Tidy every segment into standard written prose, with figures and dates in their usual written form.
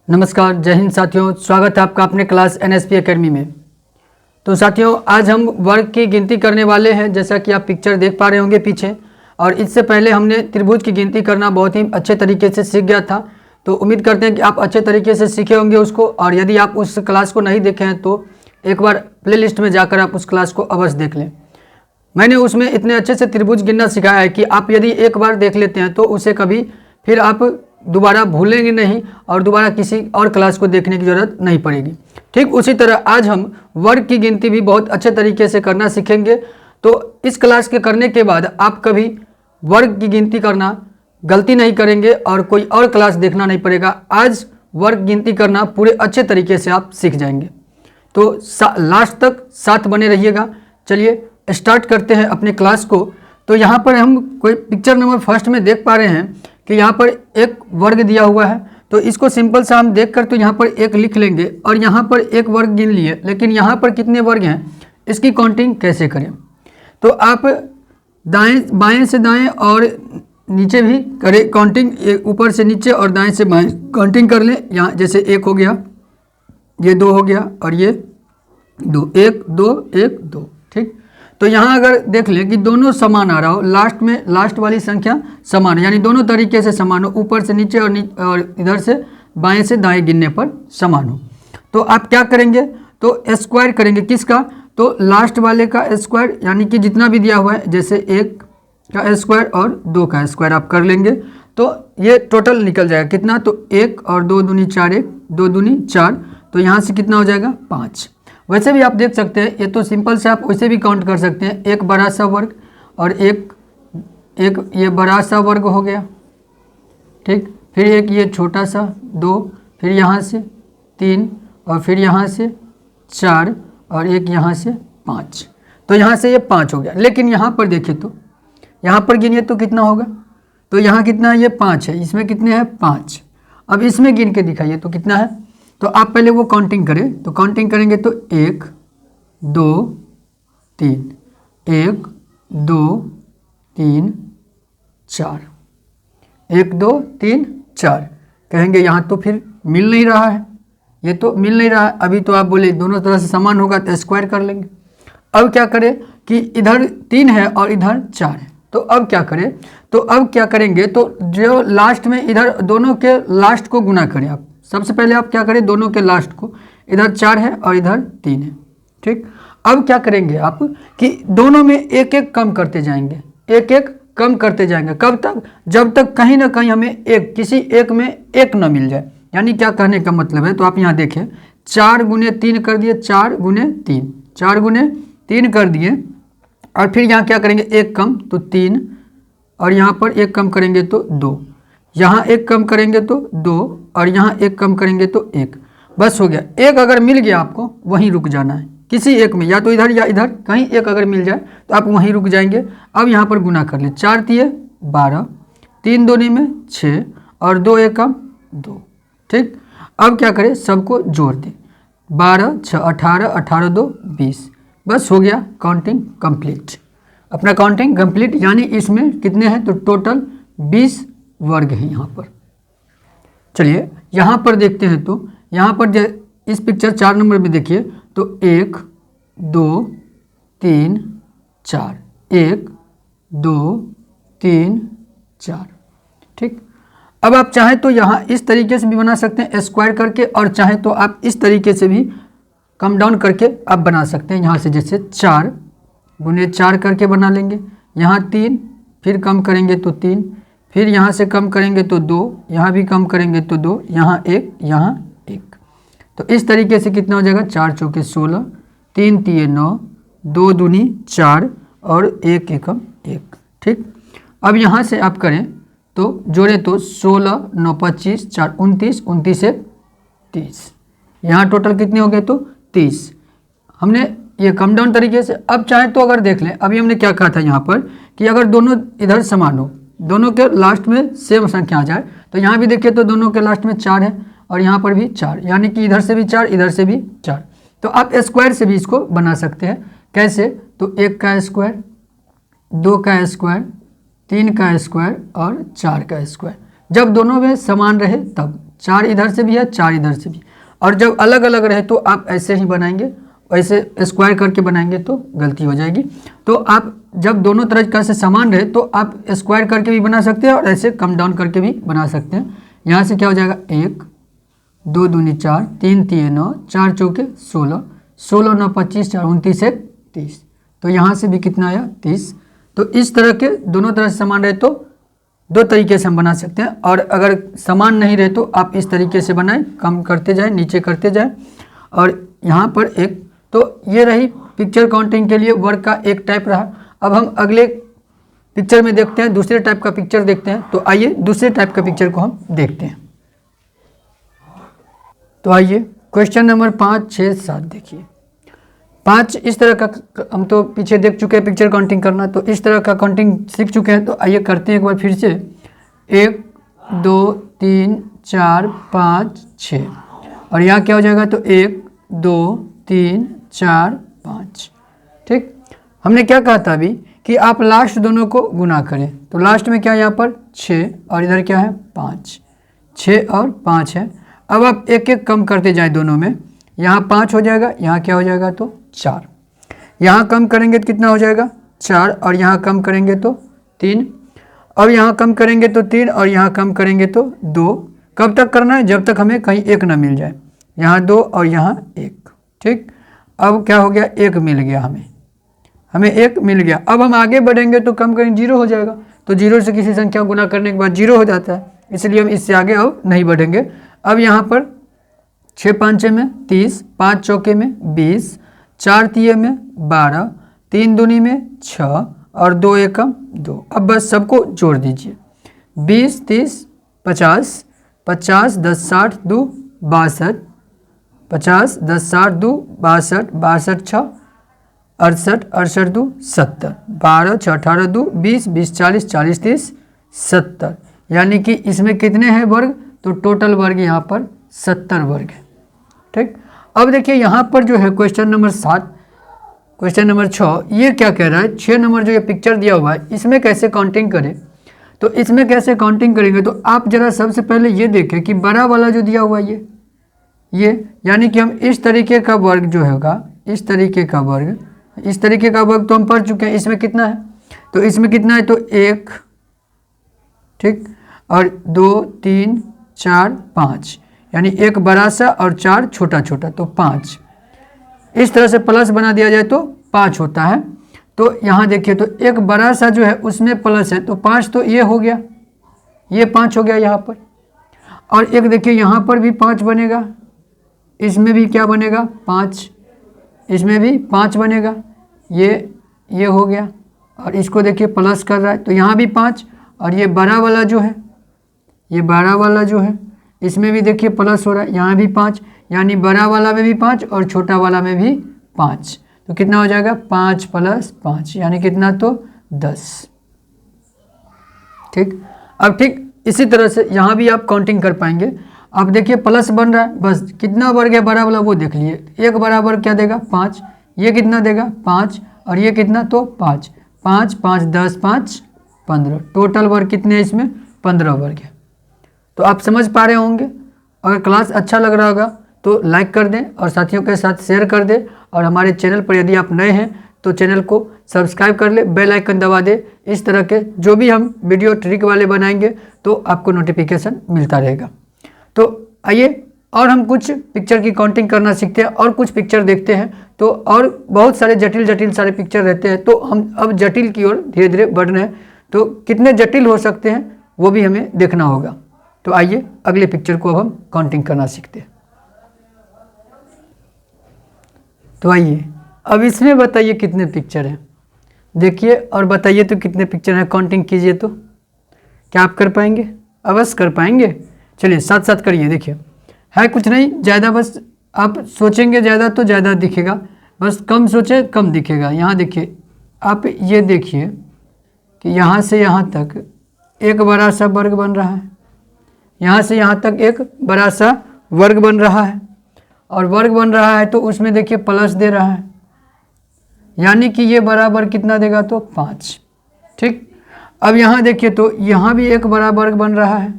नमस्कार, जय हिंद साथियों। स्वागत है आपका अपने क्लास एनएसपी एकेडमी में। तो साथियों, आज हम वर्ग की गिनती करने वाले हैं, जैसा कि आप पिक्चर देख पा रहे होंगे पीछे। और इससे पहले हमने त्रिभुज की गिनती करना बहुत ही अच्छे तरीके से सीख गया था। तो उम्मीद करते हैं कि आप अच्छे तरीके से सीखे होंगे उसको। और यदि आप उस क्लास को नहीं देखे हैं तो एक बार प्लेलिस्ट में जाकर आप उस क्लास को अवश्य देख लें। मैंने उसमें इतने अच्छे से त्रिभुज गिनना सिखाया है कि आप यदि एक बार देख लेते हैं तो उसे कभी फिर आप दोबारा भूलेंगे नहीं और दोबारा किसी और क्लास को देखने की ज़रूरत नहीं पड़ेगी। ठीक उसी तरह आज हम वर्ग की गिनती भी बहुत अच्छे तरीके से करना सीखेंगे। तो इस क्लास के करने के बाद आप कभी वर्ग की गिनती करना गलती नहीं करेंगे और कोई और क्लास देखना नहीं पड़ेगा। आज वर्ग गिनती करना पूरे अच्छे तरीके से आप सीख जाएंगे। तो लास्ट तक साथ बने रहिएगा। चलिए स्टार्ट करते हैं अपने क्लास को। तो यहाँ पर हम कोई पिक्चर नंबर फर्स्ट में देख पा रहे हैं कि यहाँ पर एक वर्ग दिया हुआ है। तो इसको सिंपल सा हम देख कर तो यहाँ पर एक लिख लेंगे और यहाँ पर एक वर्ग गिन लिए, लेकिन यहाँ पर कितने वर्ग हैं इसकी काउंटिंग कैसे करें। तो आप दाएं बाएं से दाएं और नीचे भी करें काउंटिंग, ऊपर से नीचे और दाएं से बाएं काउंटिंग कर लें। यहाँ जैसे एक हो गया, ये दो हो गया और ये दो, एक दो एक दो। ठीक, तो यहाँ अगर देख लें कि दोनों समान आ रहा हो, लास्ट में लास्ट वाली संख्या समान, यानी दोनों तरीके से समान हो, ऊपर से नीचे और इधर से बाएं से दाएं गिनने पर समान हो, तो आप क्या करेंगे, तो स्क्वायर करेंगे। किसका, तो लास्ट वाले का स्क्वायर, यानी कि जितना भी दिया हुआ है, जैसे एक का स्क्वायर और दो का स्क्वायर आप कर लेंगे तो ये टोटल निकल जाएगा कितना, तो एक और दो दूनी चार, एक दो दूनी चार, तो यहाँ से कितना हो जाएगा 5। वैसे भी आप देख सकते हैं, ये तो सिंपल से आप वैसे भी काउंट कर सकते हैं। एक बड़ा सा वर्ग और एक ये बड़ा सा वर्ग हो गया। ठीक, फिर एक ये छोटा सा 2, फिर यहाँ से 3 और फिर यहाँ से 4 और एक यहाँ से 5, तो यहाँ से ये 5 हो गया। लेकिन यहाँ पर देखिए तो यहाँ पर गिनिए तो कितना होगा, तो यहाँ कितना है, ये 5 है, इसमें कितने हैं 5। अब इसमें गिन के दिखाइए तो कितना है, तो आप पहले वो काउंटिंग करें। तो काउंटिंग करेंगे तो 1 2 3, 1 2 3 4, 1 2 3 4 कहेंगे। यहाँ तो फिर मिल नहीं रहा है, ये तो मिल नहीं रहा है। अभी तो आप बोले दोनों तरह से समान होगा तो स्क्वायर कर लेंगे। अब क्या करें कि इधर 3 है और इधर 4 है, तो अब क्या करें, तो अब क्या करेंगे, तो जो लास्ट में इधर दोनों के लास्ट को गुना करें। आप सबसे पहले आप क्या करें, दोनों के लास्ट को, इधर 4 है और इधर 3 है। ठीक, अब क्या करेंगे आप कि दोनों में एक एक कम करते जाएंगे, एक एक कम करते जाएंगे। कब तक, जब तक कहीं ना कहीं हमें एक किसी एक में एक न मिल जाए। यानी क्या कहने का मतलब है, तो आप यहाँ देखें 4 गुने 3 कर दिए, 4 गुने 3, 4 गुने 3 कर दिए, और फिर यहाँ क्या करेंगे एक कम तो 3, और यहाँ पर एक कम करेंगे तो 2, यहाँ एक कम करेंगे तो 2, और यहाँ एक कम करेंगे तो 1। बस हो गया। एक अगर मिल गया आपको वहीं रुक जाना है, किसी एक में, या तो इधर या इधर कहीं एक अगर मिल जाए तो आप वहीं रुक जाएंगे। अब यहाँ पर गुना कर ले, 4 तिये 12, 3 दूनी में 6 और 2 एकम 2। ठीक, अब क्या करें, सबको जोड़ दें, 12 6 18, 18 2 20। बस हो गया, काउंटिंग कंप्लीट। अपना काउंटिंग कंप्लीट, यानी इसमें कितने हैं, तो टोटल 20 वर्ग हैं यहाँ पर। चलिए यहाँ पर देखते हैं, तो यहाँ पर इस पिक्चर 4 नंबर में देखिए तो 1 2 3 4, 1 2 3 4। ठीक, अब आप चाहें तो यहाँ इस तरीके से भी बना सकते हैं स्क्वायर करके, और चाहें तो आप इस तरीके से भी कम डाउन करके आप बना सकते हैं। यहाँ से जैसे 4 गुने 4 करके बना लेंगे, यहाँ 3, फिर कम करेंगे तो 3, फिर यहाँ से कम करेंगे तो 2, यहाँ भी कम करेंगे तो 2, यहाँ 1, यहाँ 1। तो इस तरीके से कितना हो जाएगा, 4 चौके 16, 3 तिये 9, 2 दूनी 4 और 1 एकम 1। ठीक, अब यहाँ से आप करें तो जोड़े तो 16 9 25, 4 29, 29 1 30, यहाँ टोटल कितने हो गए, तो 30। हमने ये कम डाउन तरीके से। अब चाहे तो अगर देख लें, अभी हमने क्या कहा था यहाँ पर कि अगर दोनों इधर समान हो, दोनों के लास्ट में सेम संख्या आ जाए, तो यहाँ भी देखिए तो दोनों के लास्ट में 4 है और यहाँ पर भी 4, यानी कि इधर से भी 4 इधर से भी 4। तो आप स्क्वायर से भी इसको बना सकते हैं। कैसे, तो 1 का स्क्वायर, 2 का स्क्वायर, 3 का स्क्वायर और 4 का स्क्वायर। जब दोनों में समान रहे तब 4 इधर से भी है, 4 इधर से भी। और जब अलग अलग रहे तो आप ऐसे ही बनाएंगे, ऐसे स्क्वायर करके बनाएंगे तो गलती हो जाएगी। तो आप जब दोनों तरह से समान रहे तो आप स्क्वायर करके भी बना सकते हैं और ऐसे कम डाउन करके भी बना सकते हैं। यहाँ से क्या हो जाएगा 1 2 दूनी 4 3 3 9 4 चौके 16 16 9 25 4 29 1 30। तो यहाँ से भी कितना आया 30। तो इस तरह के दोनों तरह से समान रहे तो दो तरीके से हम बना सकते हैं, और अगर समान नहीं रहे तो आप इस तरीके से बनाएं, कम करते जाएं, नीचे करते जाएं। और यहाँ पर एक, तो ये रही पिक्चर काउंटिंग के लिए वर्क का एक टाइप रहा। अब हम अगले पिक्चर में देखते हैं, दूसरे टाइप का पिक्चर देखते हैं। तो आइए दूसरे टाइप का पिक्चर को हम देखते हैं। तो आइए क्वेश्चन नंबर 5 6 7 देखिए। 5 इस तरह का, हम तो पीछे देख चुके हैं पिक्चर काउंटिंग करना, तो इस तरह का काउंटिंग सीख चुके हैं। तो आइए करते हैं एक बार फिर से। 1 2 3 4 5 6, और यहाँ क्या हो जाएगा तो 1 2 3 4 5। ठीक, हमने क्या कहा था अभी कि आप लास्ट दोनों को गुना करें। तो लास्ट में क्या है यहाँ पर 6 और इधर क्या है 5, 6 और 5 है। अब आप एक एक कम करते जाएं दोनों में। यहाँ 5 हो जाएगा, यहाँ क्या हो जाएगा तो 4। यहाँ कम करेंगे तो कितना हो जाएगा 4, और यहाँ कम करेंगे तो 3। अब यहाँ कम करेंगे तो 3, और यहाँ कम करेंगे तो 2। कब तक करना है, जब तक हमें कहीं 1 ना मिल जाए। यहाँ 2 और यहाँ 1। ठीक, अब क्या हो गया 1 मिल गया, हमें 1 मिल गया। अब हम आगे बढ़ेंगे तो कम करेंगे 0 हो जाएगा। तो 0 से किसी संख्या को गुना करने के बाद 0 हो जाता है, इसलिए हम इससे आगे अब नहीं बढ़ेंगे। अब यहाँ पर 6 5 में 30, 5 चौके में 20, 4 तिये में 12, 3 दूनी में 6 और 2 एकम 2। अब बस सबको जोड़ दीजिए। 20 30 50, 50 10 60 2 62, 50 10 60 2 62, 62 6 68, 68 2 70, 12 6 18 2 20, 20 40 40 30 70। यानी कि इसमें कितने हैं वर्ग, तो टोटल वर्ग यहाँ पर 70 वर्ग है। ठीक, अब देखिए यहाँ पर जो है क्वेश्चन नंबर 7, क्वेश्चन नंबर 6, ये क्या कह रहा है 6 नंबर जो ये पिक्चर दिया हुआ है इसमें कैसे काउंटिंग करें। तो इसमें कैसे काउंटिंग करेंगे, तो आप जरा सबसे पहले ये देखें कि बड़ा वाला जो दिया हुआ है ये यानी कि हम इस तरीके का वर्ग जो होगा, इस तरीके का वर्ग तो हम पढ़ चुके हैं। इसमें कितना है, तो इसमें कितना है तो 1, ठीक, और 2 3 4 5, यानी 1 बड़ा सा और 4 छोटा छोटा, तो 5। इस तरह से प्लस बना दिया जाए तो 5 होता है। तो यहाँ देखिए तो एक बड़ा सा जो है उसमें प्लस है तो 5, तो ये हो गया, ये 5 हो गया यहाँ पर। और एक देखिए यहाँ पर भी 5 बनेगा, इसमें भी क्या बनेगा 5, इसमें भी 5 बनेगा, ये हो गया। और इसको देखिए प्लस कर रहा है तो यहाँ भी 5, और ये बड़ा वाला जो है, ये बड़ा वाला जो है इसमें भी देखिए प्लस हो रहा है, यहाँ भी 5, यानी बड़ा वाला में भी 5 और छोटा वाला में भी 5। तो कितना हो जाएगा 5 + 5, यानी कितना तो 10। ठीक, अब ठीक इसी तरह से यहाँ भी आप काउंटिंग कर पाएंगे। आप देखिए प्लस बन रहा है, बस कितना वर्ग है बड़ा वाला वो देख लिए। 1 बराबर क्या देगा 5, ये कितना देगा 5, और ये कितना तो 5, 5 5 10 5 15, टोटल वर्ग कितने हैं इसमें 15 वर्ग है। तो आप समझ पा रहे होंगे। अगर क्लास अच्छा लग रहा होगा तो लाइक कर दें और साथियों के साथ शेयर कर दें, और हमारे चैनल पर यदि आप नए हैं तो चैनल को सब्सक्राइब कर ले, बेल आइकन दबा दे। इस तरह के जो भी हम वीडियो ट्रिक वाले बनाएंगे तो आपको नोटिफिकेशन मिलता रहेगा। तो आइए और हम कुछ पिक्चर की काउंटिंग करना सीखते हैं और कुछ पिक्चर देखते हैं। तो और बहुत सारे जटिल सारे पिक्चर रहते हैं, तो हम अब जटिल की ओर धीरे धीरे बढ़ रहे हैं। तो कितने जटिल हो सकते हैं वो भी हमें देखना होगा। तो आइए अगले पिक्चर को अब हम काउंटिंग करना सीखते हैं। तो आइए अब इसमें बताइए कितने पिक्चर हैं, देखिए और बताइए तो कितने पिक्चर हैं, काउंटिंग कीजिए। तो क्या आप कर पाएंगे, अवश्य कर पाएंगे। चलिए साथ साथ करिए। देखिए है कुछ नहीं ज़्यादा, बस आप सोचेंगे ज़्यादा तो ज़्यादा दिखेगा, बस कम सोचे कम दिखेगा। यहाँ देखिए, आप ये देखिए कि यहाँ से यहाँ तक एक बड़ा सा वर्ग बन रहा है, यहाँ से यहाँ तक एक बड़ा सा वर्ग बन रहा है, और वर्ग बन रहा है तो उसमें देखिए प्लस दे रहा है, यानी कि ये बराबर कितना देगा तो 5। ठीक, अब यहाँ देखिए तो यहाँ भी एक बड़ा वर्ग बन रहा है,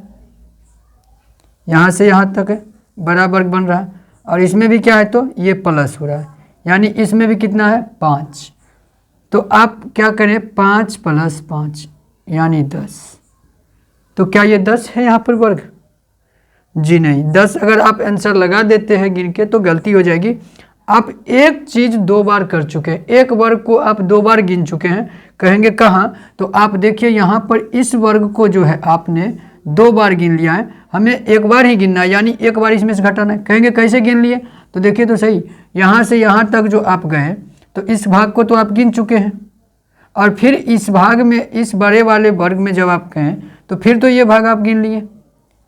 यहाँ से यहाँ तक है, बड़ा वर्ग बन रहा है। और इसमें भी क्या है तो ये प्लस हो रहा है, यानी इसमें भी कितना है 5। तो आप क्या करें 5 + 5 यानी 10। तो क्या ये 10 है यहाँ पर वर्ग? जी नहीं, 10 अगर आप आंसर लगा देते हैं गिन के तो गलती हो जाएगी। आप एक चीज़ 2 बार कर चुके हैं, एक वर्ग को आप 2 बार गिन चुके हैं। कहेंगे कहाँ? तो आप देखिए यहाँ पर इस वर्ग को जो है आपने 2 बार गिन लिया है, हमें एक बार ही गिनना है, यानी एक बार इसमें से घटाना है। कहेंगे कैसे गिन लिए? तो देखिए तो सही, यहाँ से यहाँ तक जो आप गए तो इस भाग को तो आप गिन चुके हैं, और फिर इस भाग में, इस बड़े वाले वर्ग में जब आप गए तो फिर तो ये भाग आप गिन लिए।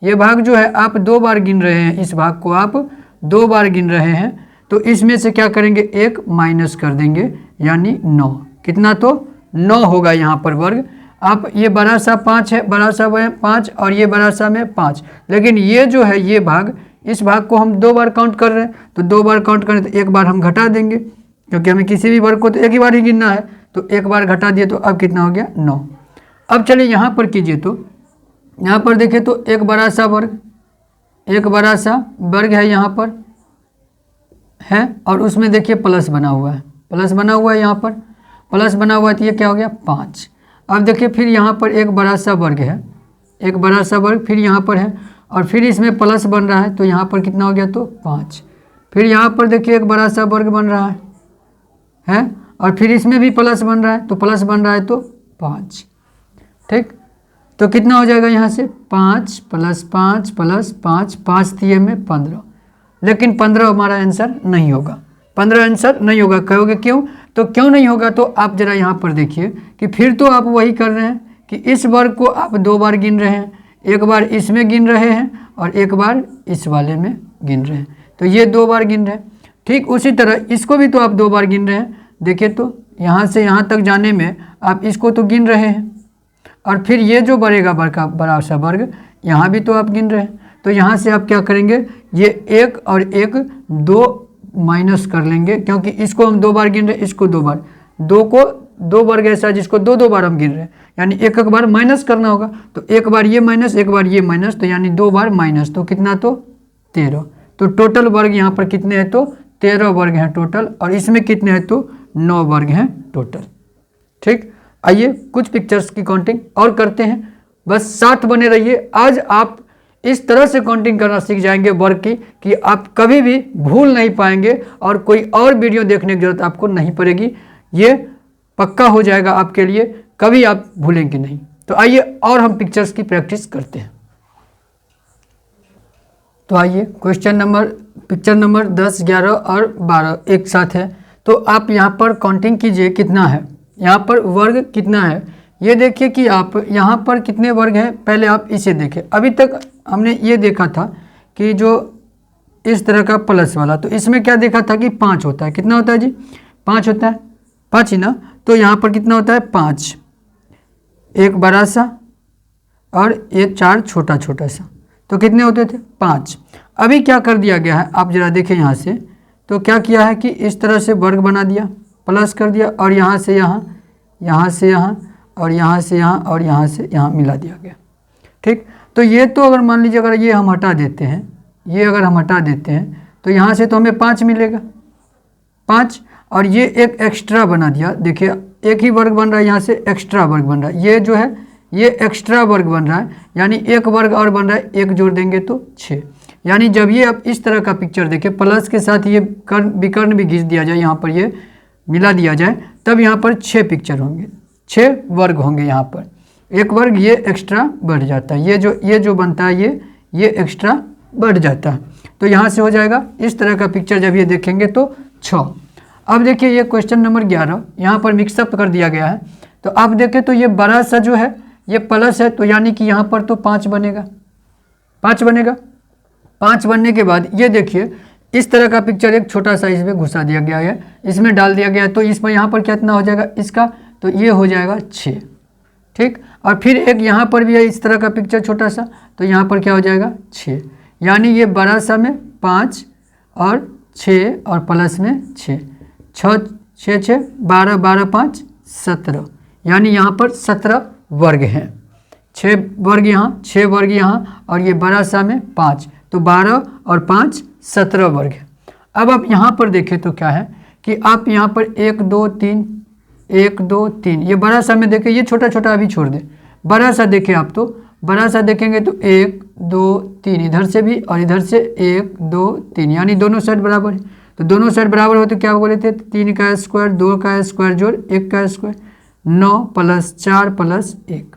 ये भाग जो है आप 2 बार गिन रहे हैं, इस भाग को आप 2 बार गिन रहे हैं। तो इसमें से क्या करेंगे 1 माइनस कर देंगे, यानी 9। कितना? तो 9 होगा यहाँ पर वर्ग। आप ये बड़ा सा 5 है, बड़ा सा है 5, और ये बड़ा सा में 5, लेकिन ये जो है ये भाग, इस भाग को हम 2 बार काउंट कर रहे हैं। तो 2 बार काउंट करें तो एक बार हम घटा देंगे, क्योंकि हमें किसी भी वर्ग को तो एक ही बार ही गिनना है। तो एक बार घटा दिए तो अब कितना हो गया 9। अब चलिए यहाँ पर कीजिए, तो यहाँ पर देखिए तो एक बड़ा सा वर्ग, एक बड़ा सा वर्ग है यहाँ पर है, और उसमें देखिए प्लस बना हुआ है, प्लस बना हुआ है, यहाँ पर प्लस बना हुआ है। तो ये क्या हो गया 5। अब देखिए फिर यहाँ पर एक बड़ा सा वर्ग है, एक बड़ा सा वर्ग फिर यहाँ पर है, और फिर इसमें प्लस बन रहा है। तो यहाँ पर कितना हो गया तो 5। फिर यहाँ पर देखिए एक बड़ा सा वर्ग बन रहा है, और फिर इसमें भी प्लस बन रहा है, तो प्लस बन रहा है तो 5। ठीक, तो कितना हो जाएगा यहाँ से 5 + 5 + 5, 5 दिए में 15। लेकिन 15 हमारा आंसर नहीं होगा, 15 आंसर नहीं होगा। कहोगे क्यों? तो क्यों नहीं होगा? तो आप जरा यहाँ पर देखिए कि फिर तो आप वही कर रहे हैं कि इस वर्ग को आप 2 बार गिन रहे हैं, एक बार इसमें गिन रहे हैं और एक बार इस वाले में गिन रहे हैं। तो ये 2 बार गिन रहे हैं। ठीक उसी तरह इसको भी तो आप 2 बार गिन रहे हैं। देखिए तो यहाँ से यहाँ तक जाने में आप इसको तो गिन रहे हैं, और फिर ये जो बढ़ेगा बड़ा सा वर्ग, यहाँ भी तो आप गिन रहे हैं। तो यहाँ से आप क्या करेंगे, ये 1 और 1 2 माइनस कर लेंगे, क्योंकि इसको हम 2 बार गिन रहे हैं, इसको 2 बार, 2 को 2 वर्ग ऐसा है जिसको 2 बार हम गिन रहे हैं, यानी एक बार माइनस करना होगा। तो एक बार ये माइनस, एक बार ये माइनस, तो यानी 2 बार माइनस। तो कितना तो 13। तो टोटल वर्ग यहाँ पर कितने हैं तो 13 वर्ग हैं टोटल, और इसमें कितने हैं तो 9 वर्ग हैं टोटल। ठीक, आइए कुछ पिक्चर्स की काउंटिंग और करते हैं, बस साथ बने रहिए। आज आप इस तरह से काउंटिंग करना सीख जाएंगे वर्ग की कि आप कभी भी भूल नहीं पाएंगे, और कोई और वीडियो देखने की जरूरत आपको नहीं पड़ेगी। ये पक्का हो जाएगा आपके लिए, कभी आप भूलेंगे नहीं। तो आइए और हम पिक्चर्स की प्रैक्टिस करते हैं। तो आइए पिक्चर नंबर 10, 11 और 12 एक साथ है। तो आप यहाँ पर काउंटिंग कीजिए कितना है, यहाँ पर वर्ग कितना है। ये देखिए कि आप यहाँ पर कितने वर्ग हैं, पहले आप इसे देखें। अभी तक हमने ये देखा था कि जो इस तरह का प्लस वाला, तो इसमें क्या देखा था कि 5 होता है। कितना होता है जी? 5 होता है, 5 ही ना। तो यहाँ पर कितना होता है 5, एक बड़ा सा और ये 4 छोटा छोटा सा। तो कितने होते थे 5। अभी क्या कर दिया गया है, आप जरा देखें यहाँ से। तो क्या किया है कि इस तरह से वर्ग बना दिया, प्लस कर दिया, और यहाँ से यहाँ, यहाँ से यहाँ, और यहाँ से यहाँ, और यहाँ से यहाँ मिला दिया गया। ठीक, तो ये तो अगर मान लीजिए अगर ये हम हटा देते हैं, ये अगर हम हटा देते हैं तो यहाँ से तो हमें 5 मिलेगा, 5, और ये एक एक्स्ट्रा बना दिया। देखिए एक ही वर्ग बन रहा है, यहाँ से एक्स्ट्रा वर्ग बन रहा है। ये जो है ये एक्स्ट्रा वर्ग बन रहा है, यानी एक वर्ग और बन रहा है, एक जोड़ देंगे तो 6। यानी जब ये आप इस तरह का पिक्चर देखें, प्लस के साथ ये विकर्ण भी घिस दिया जाए, यहाँ पर ये मिला दिया जाए, तब यहाँ पर 6 पिक्चर होंगे, 6 वर्ग होंगे। यहाँ पर एक वर्ग ये एक्स्ट्रा बढ़ जाता है, ये जो बनता है ये एक्स्ट्रा बढ़ जाता है। तो यहाँ से हो जाएगा इस तरह का पिक्चर। जब ये देखेंगे तो 6। अब देखिए ये क्वेश्चन नंबर 11 यहाँ पर मिक्सअप कर दिया गया है। तो आप देखें तो ये बड़ा सा जो है ये प्लस है, तो यानी कि यहाँ पर तो 5 बनेगा, 5 बनेगा। 5 बनने के बाद ये देखिए इस तरह का पिक्चर एक छोटा सा इसमें घुसा दिया गया है, इसमें डाल दिया गया है। तो इसमें यहाँ पर कितना हो जाएगा इसका, तो ये हो जाएगा 6। ठीक, और फिर एक यहाँ पर भी है इस तरह का पिक्चर छोटा सा, तो यहाँ पर क्या हो जाएगा 6। यानी ये बड़ा सा में 5 और 6 और प्लस में 6, 6 6 6 12 12 5 17, यानी यहाँ पर 17 वर्ग हैं। 6 वर्ग यहाँ, 6 वर्ग यहाँ, और ये बड़ा सा में 5, तो 12 और 5 17 वर्ग है। अब आप यहाँ पर देखें तो क्या है कि आप यहाँ पर 1 2 3 1 2 3, ये बड़ा सा में देखें, ये छोटा छोटा अभी छोड़ दें, बड़ा सा देखें आप, तो बड़ा सा देखेंगे तो 1 2 3, इधर से भी और इधर से 1 2 3, यानी दोनों साइड बराबर है। तो दोनों साइड बराबर हो तो क्या बोले थे, 3 का स्क्वायर 2 का स्क्वायर जोड़ 1 का स्क्वायर, 9 + 4 + 1,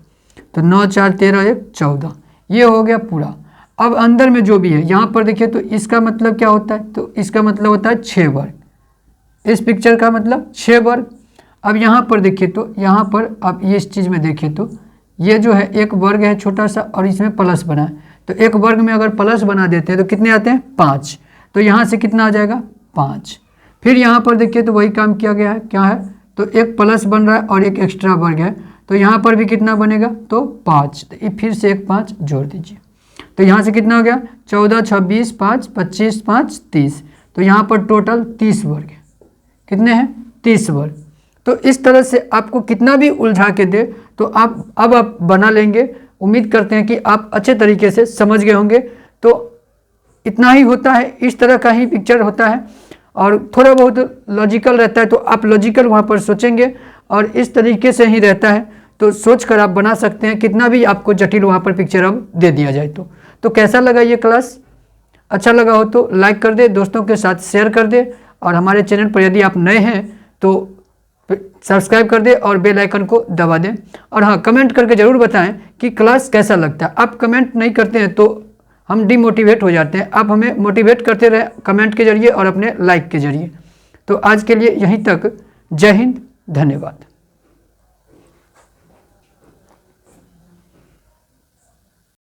तो 9 4 13 1 14, ये हो गया पूरा। अब अंदर में जो भी है यहाँ पर देखिए, तो इसका मतलब क्या होता है, तो इसका मतलब होता है 6 वर्ग, इस पिक्चर का मतलब 6 वर्ग। अब यहाँ पर देखिए, तो यहाँ पर आप ये इस चीज़ में देखिए, तो ये जो है एक वर्ग है छोटा सा, और इसमें प्लस बना है, तो एक वर्ग में अगर प्लस बना देते हैं तो कितने आते हैं, 5, तो यहाँ से कितना आ जाएगा, 5। फिर यहाँ पर देखिए तो वही काम किया गया है, क्या है, तो एक प्लस बन रहा है और एक एक्स्ट्रा वर्ग है, तो यहाँ पर भी कितना बनेगा, तो 5, तो फिर से एक 5 जोड़ दीजिए, तो यहाँ से कितना हो गया, 14 26 5 25 5 30, तो यहाँ पर टोटल 30 वर्ग है। कितने हैं, 30 वर्ग। तो इस तरह से आपको कितना भी उलझा के दे तो अब आप बना लेंगे। उम्मीद करते हैं कि आप अच्छे तरीके से समझ गए होंगे। तो इतना ही होता है, इस तरह का ही पिक्चर होता है, और थोड़ा बहुत लॉजिकल रहता है, तो आप लॉजिकल वहाँ पर सोचेंगे, और इस तरीके से ही रहता है, तो सोच कर आप बना सकते हैं, कितना भी आपको जटिल वहाँ पर पिक्चर अब दे दिया जाए तो कैसा लगा ये क्लास? अच्छा लगा हो तो लाइक कर दे, दोस्तों के साथ शेयर कर दे, और हमारे चैनल पर यदि आप नए हैं तो सब्सक्राइब कर दे और बेल आइकन को दबा दें। और हाँ, कमेंट करके ज़रूर बताएं कि क्लास कैसा लगता है। आप कमेंट नहीं करते हैं तो हम डिमोटिवेट हो जाते हैं। आप हमें मोटिवेट करते रहे कमेंट के जरिए और अपने लाइक के जरिए। तो आज के लिए यहीं तक। जय हिंद, धन्यवाद।